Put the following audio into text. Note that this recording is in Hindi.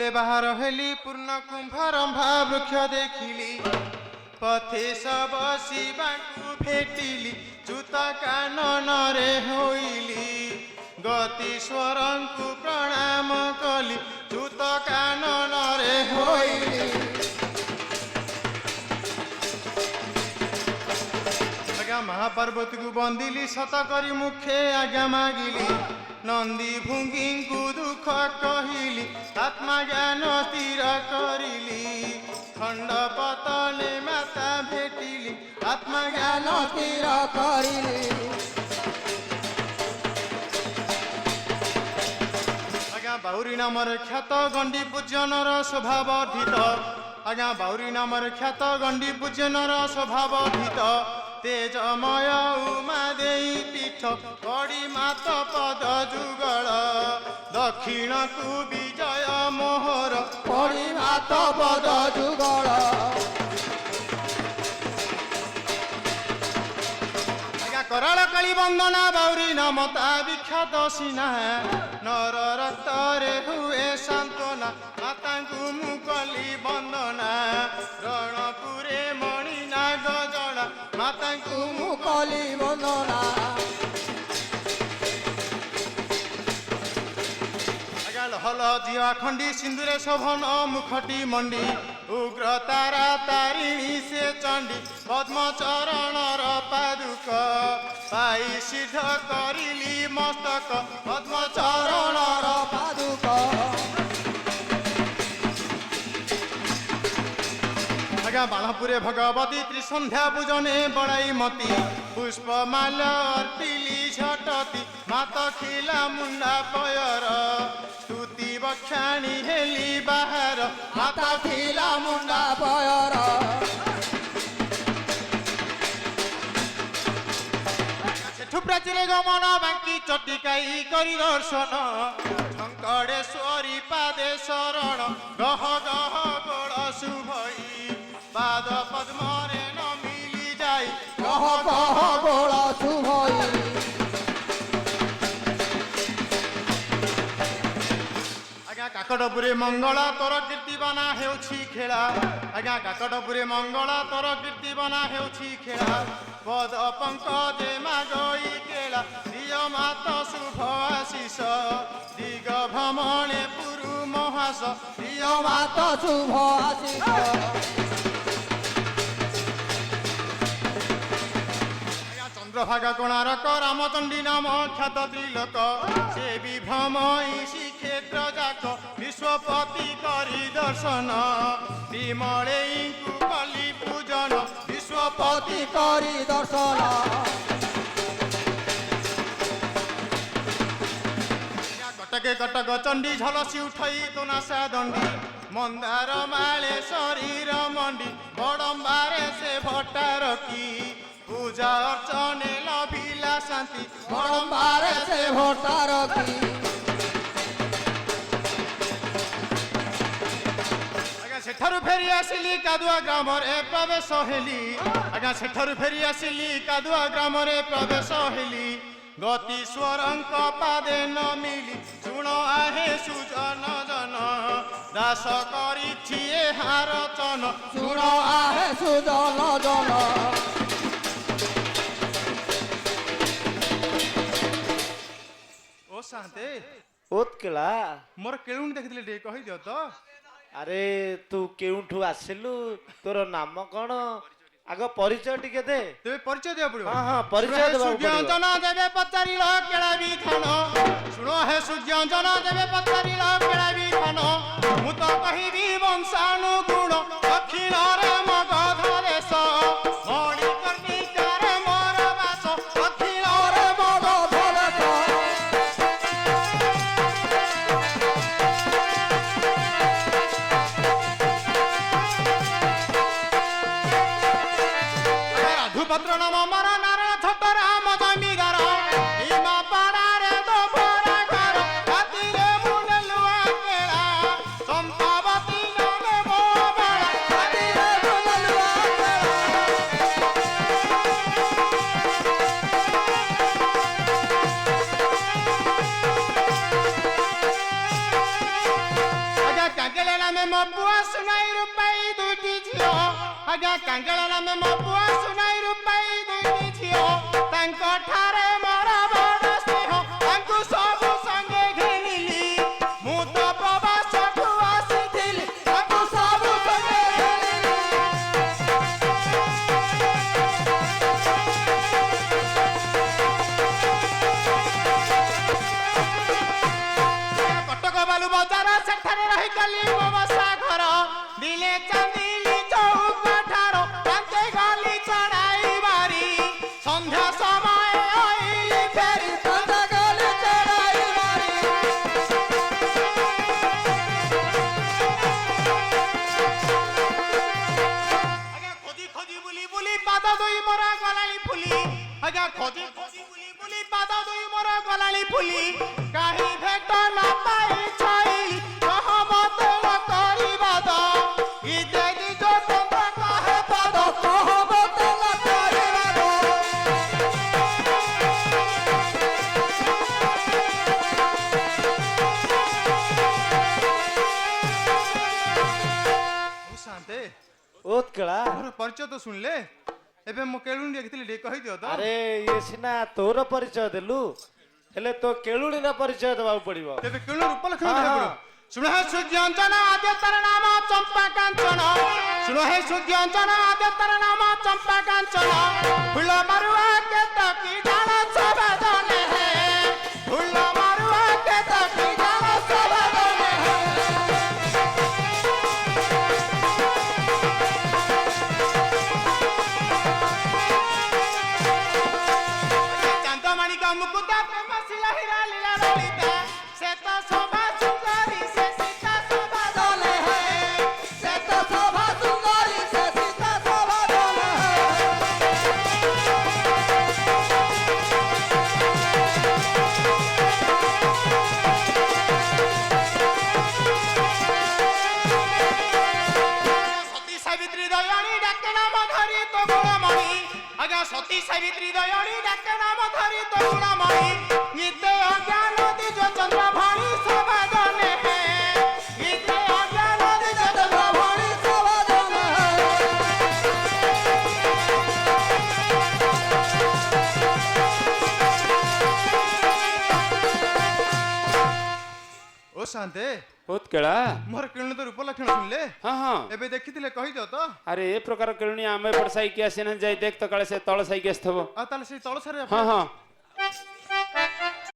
जबले बाहर हेली पूर्ण कुंभरंभा वृक्ष देखिली पथे सब शिवाकु भेटिली जूत कानन रे होइली गतीश्वरंकु प्रणाम कली जूत कानन रे होइली आज्ञा महापार्वती को बंदिली सत करी मुखे आज्ञा मागिली नंदी भुंगी को दुख कहिली आत्मा ज्ञान स्थिर करिली खंड पतले माता भेटिली आत्मा ज्ञान स्थिर करिली आज्ञा बाहुरी नामर ख्यात गंडी पूजनर स्वभाव धित आज्ञा बाहुरी नामर ख्यात गंडी पूजनर स्वभाव धित तेजमय उमा देई पीठ बड़ी मात पद जुगल दक्षिण को विजय मोहर बड़ी मात पद जुगल आज्ञा कराल काली वंदना बाउरी नमता विख्यात सिना नर रक्तरे हुए सांत्वना माता को मुकली वंदना रणपुरे मणि नाग जड़ा माता को मुकली वंदना हल जिया खंडी सिंदूरे शोभन मुखटी मंडी उग्र तारा तारिणी से चंडी पद्म चरण पादुक पाई सिद्ध करिली मस्तक पद्म चरण पादुक आज्ञा बाणपुरे भगवती त्रिसंध्या पूजने बड़ाई मती पुष्पमाल अर्पिली झटती मात खिला मुंडा पयर स्तुति बक्षाणी हेली बाहर माता खिला मुंडा पयर सेठु प्राचीरे गमन बांकी चटिकाई करी दर्शन शंकरेश्वरी पादे शरण गह गह गोड़ शुभई पाद पद्मरे न मिली जाई गह गह गोड़ शुभई आज्ञा काकटपुरे मंगला तोर कीर्ति बना हेउछि खेला आज्ञा काकटपुरे मंगला तोर कीर्ति बना हेउछि खेला पद पंकजे मागई केला दिय मात शुभ आशीष दिग भ्रमणे पुरु महास दिय मात शुभ आशीष चंद्रभागा कोणारक रामचंडी नाम ख्यात त्रिलोक से विभ्रमई श्रीक्षेत्र जाक विश्वपति करी दर्शन विमले कली पूजन विश्वपति करी दर्शन कटके कटक चंडी झलसी उठई तो नासा दंडी मंदार माले शरीर मंडी बड़म्बारे से भट्टा रखी पूजा अर्चने लभिला शांति बड़म्बारे से भट्टा रखी आज्ञा सेठारु फेरी आसिली कादुआ ग्राम रे प्रवेश हेली आज्ञा सेठारु फेरी आसिली कादुआ ग्राम रे प्रवेश हेली गतीश्वरंक पादे न मिली शुण आहे सुजन जन दास करी हार चन शुण आहे सुजन जन ओ शांते उत्कला मोर केळुणी देखिले टे कहि दियो तो अरे तू केउठू आसिलु तोर नाम कोन आग परिचय टिके दे तेरे परिचय दिया पड़ो हां हां परिचय देबा पड़ो सुज्ञांजना देबे पचारिलो केळा भी खानो सुनो हे सुज्ञांजना देबे पचारिलो केळा भी खानो मु तो कहिबी वंशानुगुण दक्षिण रे मगध देश मणि कर्णिका रे मोर वास दक्षिण रे मगध देश राधुपत्र नाम मर नारायण छोट राम जमीगार भीमा पाड़ा रे दो बड़ा घर हाथी रे मुंडे लुआ केला चंपावती नामे बो बड़ा हाथी रे मुंडे ପୁଅ ସୁନାଇ ରୂପାଇ ଦୁଇଟି ଝିଅ ଆଜ୍ଞା କାଙ୍ଗଳ ନାମେ ମୋ ପୁଅ ସୁନାଇ ରୂପାଇ ଦୁଇଟି ଝିଅ ତାଙ୍କ ଠାରେ ମୋର ବଡ଼ ସ୍ନେହ ତାଙ୍କୁ ସବୁ ସଙ୍ଗେ ଘେନିଲି ମୁଁ ତ ପ୍ରବାସକୁ ଆସିଥିଲି ତାଙ୍କୁ ସବୁ ସଙ୍ଗେ ଘେନିଲି କଟକ ବାଲୁ ବଜାର ସେଠାରେ ରହିଗଲି ମୋ ବସା ଘର ଦିଲେ ଚାନ୍ଦିଲି ଚୌକ ଠାର ତାଙ୍କେ ଗଲି ଚଢ଼ାଇ ମାରି ସନ୍ଧ୍ୟା ସମୟ ଆଇଲି ଫେରି ତନ୍ଦ ଗଲି ଚଢ଼ାଇ ମାରି ଆଜ୍ଞା ଖୋଜି ଖୋଜି ବୁଲି ବୁଲି ପାଦ ଦୁଇ ମୋର ଗଲାଣି ଫୁଲି ଆଜ୍ଞା ଖୋଜି ଖୋଜି ବୁଲି ବୁଲି ପାଦ ଦୁଇ ମୋର ଗଲାଣି ଫୁଲି କାହିଁ ଭେଟ ନ ପାଇ ଛାଇଲି କହ ମତେ ନ କରିବା ତ ଇତ୍ୟାଦି ଯୋ କାହେ ପାଦ କହ ମତେ ନ କରିବା ଶାନ୍ତେ ଉତ୍କଳା ମୋର ପରିଚୟ ତ ଶୁଣିଲେ ଏବେ ମୁଁ କେଳୁଣି ଦେଖିଥିଲି ଟିକେ କହିଦିଅ ତ ଆରେ ଇଏ ସିନା ତୋର ପରିଚୟ ଦେଲୁ ହେଲେ ତୋ କେଳୁଣୀର ପରିଚୟ ଦେବାକୁ ପଡିବ ତେବେ କେଳୁଣି ଉପଲକ୍ଷଣ ହଁ, ଦେବାକୁ ହଁ। ପଡ଼ିବ ଶୁଣ ହେ ସୂର୍ଯ୍ୟଞ୍ଚନ ଆଦ୍ୟତର ନାମ ଚମ୍ପା କାଞ୍ଚନ ଶୁଣ ହେ ସୂର୍ଯ୍ୟଞ୍ଚନ ଆଦ୍ୟତର ନାମ ଚମ୍ପା କାଞ୍ଚନ ଫୁଲ ମାରୁଆ କେତକି ଡାଳ ସବେଦନେ ହେ ଫୁଲ ମାରୁଆ କେତକି ଡାଳ ସବେଦନେ ହେ ଚାନ୍ଦମାଣିକ ମୁକୁଟ ପ୍ରେମ ଶିଲା ହୀରା ଲୀଳା ଲଳିତା ସେ ତ ଶୋଭା ସୁନ୍ଦରୀ ସେ ସୀତା ଶୋଭା ଦଲେ ହେ ସେ ତ ଶୋଭା ସୁନ୍ଦରୀ ସେ ସୀତା ଶୋଭା ଦଲେ ହେ ସତୀ ସାବିତ୍ରୀ ଦୟାଣୀ ଡାକେ ନାମ ଧରି ତୋ ଗୁଣମଣି ଆଜ୍ଞା ସତୀ ସାବିତ୍ରୀ ଦୟାଣୀ ଡାକେ ନାମ ଧରି ତୋ ଗୁଣମଣି ଗୀତେ ଅଜ୍ଞାନ ଦିଜ ଚନ୍ଦ୍ର ଭଣି ଶୋଭା ଦନେ ହେ ଗୀତେ ଅଜ୍ଞାନ ଦିଜ ଚନ୍ଦ୍ର ଭଣି ଶୋଭା ଦଲେ ହେ ଓ ଶାନ୍ତେ ଉତ୍କଳା ମୋର କେଳୁଣି ତ ରୂପଲକ୍ଷଣ ଶୁଣିଲେ ହଁ ହଁ ଏବେ ଦେଖିଥିଲେ କହିଦିଅ ତ ଆରେ ଏ ପ୍ରକାର କେଳୁଣି ଆମେ ଏପଟ ସାଇକି ଆସିନା ଯାଇ ଦେଖ ତ କାଳେ ସେ ତଳ ସାଇକି ଆସିଥିବ ଆଉ ତାହେଲେ ସେଇ ତଳସାରେ ହଁ ହଁ